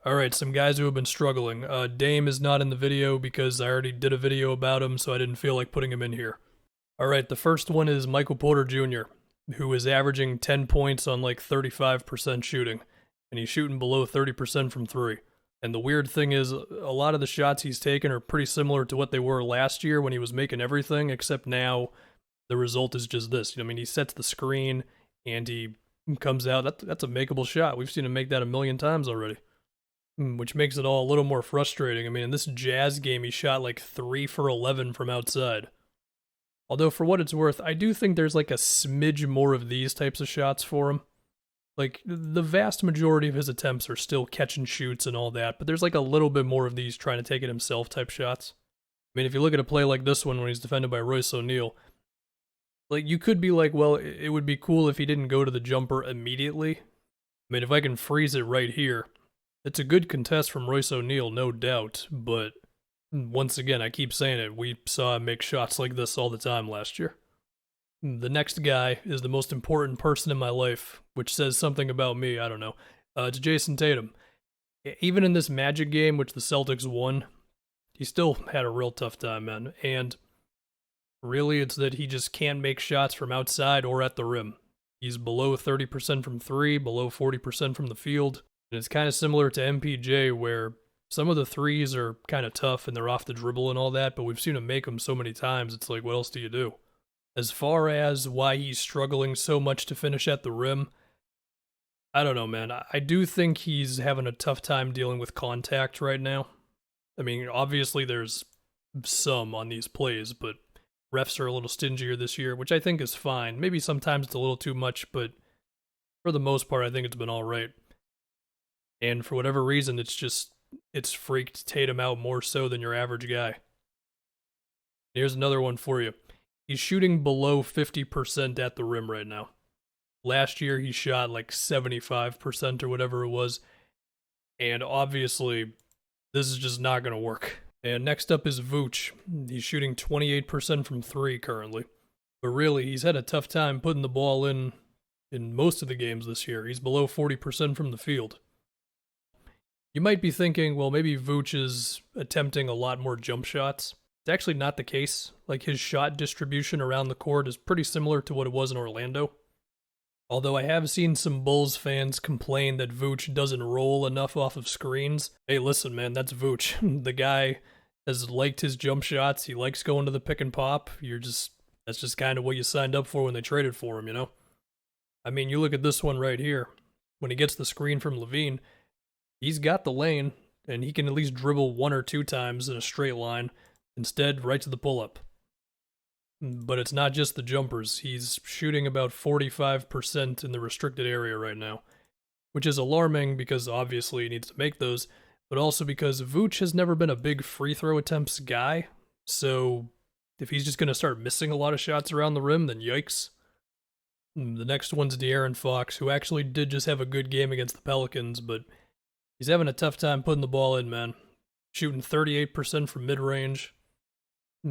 Alright, some guys who have been struggling. Dame is not in the video because I already did a video about him, so I didn't feel like putting him in here. Alright, the first one is Michael Porter Jr., who is averaging 10 points on like 35% shooting, and he's shooting below 30% from 3. And the weird thing is, a lot of the shots he's taken are pretty similar to what they were last year when he was making everything, except now the result is just this. I mean, he sets the screen, and he comes out. That's a makeable shot. We've seen him make that a million times already. Which makes it all a little more frustrating. I mean, in this Jazz game, he shot like 3 for 11 from outside. Although, for what it's worth, I do think there's like a smidge more of these types of shots for him. Like, the vast majority of his attempts are still catch and shoots and all that, but there's like a little bit more of these trying to take it himself type shots. I mean, if you look at a play like this one when he's defended by Royce O'Neal, like, you could be like, well, it would be cool if he didn't go to the jumper immediately. I mean, if I can freeze it right here, it's a good contest from Royce O'Neal, no doubt, but once again, I keep saying it, we saw him make shots like this all the time last year. The next guy is the most important person in my life, which says something about me, I don't know. It's Jayson Tatum. Even in this Magic game, which the Celtics won, he still had a real tough time, man. And really, it's that he just can't make shots from outside or at the rim. He's below 30% from 3, below 40% from the field. And it's kind of similar to MPJ, where some of the threes are kind of tough and they're off the dribble and all that, but we've seen him make them so many times, it's like, what else do you do? As far as why he's struggling so much to finish at the rim, I don't know, man. I do think he's having a tough time dealing with contact right now. I mean, obviously there's some on these plays, but refs are a little stingier this year, which I think is fine. Maybe sometimes it's a little too much, but for the most part, I think it's been all right. And for whatever reason, it's freaked Tatum out more so than your average guy. Here's another one for you. He's shooting below 50% at the rim right now. Last year, he shot like 75% or whatever it was. And obviously, this is just not going to work. And next up is Vooch. He's shooting 28% from 3 currently. But really, he's had a tough time putting the ball in most of the games this year. He's below 40% from the field. You might be thinking, well, maybe Vooch is attempting a lot more jump shots. It's actually not the case. Like, his shot distribution around the court is pretty similar to what it was in Orlando. Although I have seen some Bulls fans complain that Vooch doesn't roll enough off of screens. Hey, listen, man, that's Vooch. The guy has liked his jump shots. He likes going to the pick and pop. That's just kind of what you signed up for when they traded for him, you know? I mean, you look at this one right here. When he gets the screen from Levine, he's got the lane, and he can at least dribble 1 or 2 times in a straight line. Instead, right to the pull-up. But it's not just the jumpers. He's shooting about 45% in the restricted area right now, which is alarming because obviously he needs to make those, but also because Vooch has never been a big free throw attempts guy, so if he's just going to start missing a lot of shots around the rim, then yikes. The next one's DeAaron Fox, who actually did just have a good game against the Pelicans, but he's having a tough time putting the ball in, man. Shooting 38% from mid-range.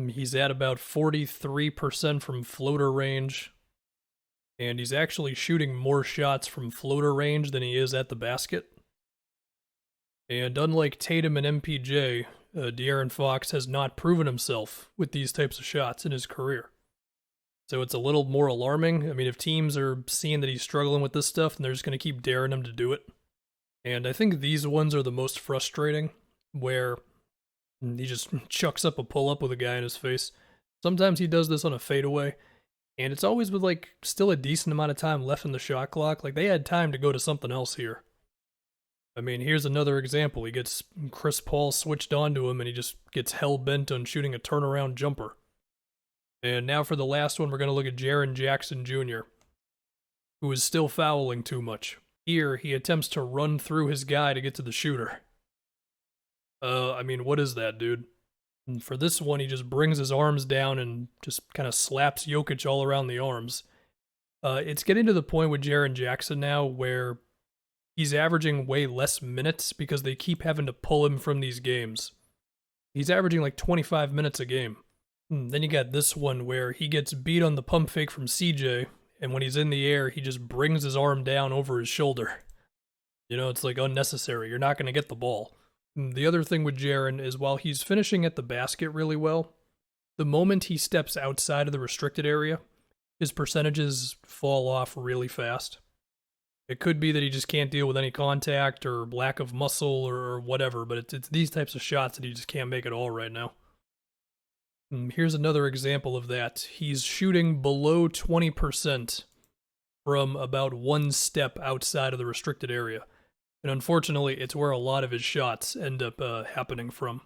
He's at about 43% from floater range. And he's actually shooting more shots from floater range than he is at the basket. And unlike Tatum and MPJ, DeAaron Fox has not proven himself with these types of shots in his career. So it's a little more alarming. I mean, if teams are seeing that he's struggling with this stuff, then they're just going to keep daring him to do it. And I think these ones are the most frustrating, where he just chucks up a pull-up with a guy in his face. Sometimes he does this on a fadeaway, and it's always with, like, still a decent amount of time left in the shot clock. Like, they had time to go to something else here. I mean, here's another example. He gets Chris Paul switched onto him, and he just gets hell-bent on shooting a turnaround jumper. And now for the last one, we're going to look at Jaren Jackson Jr., who is still fouling too much. Here, he attempts to run through his guy to get to the shooter. I mean, what is that, dude? And for this one, he just brings his arms down and just kind of slaps Jokic all around the arms. It's getting to the point with Jaren Jackson now where he's averaging way less minutes because they keep having to pull him from these games. He's averaging like 25 minutes a game. Then you got this one where he gets beat on the pump fake from CJ, and when he's in the air, he just brings his arm down over his shoulder. You know, it's like unnecessary. You're not going to get the ball. The other thing with Jaren is while he's finishing at the basket really well, the moment he steps outside of the restricted area, his percentages fall off really fast. It could be that he just can't deal with any contact or lack of muscle or whatever, but it's these types of shots that he just can't make at all right now. Here's another example of that. He's shooting below 20% from about one step outside of the restricted area. And unfortunately, it's where a lot of his shots end up happening from.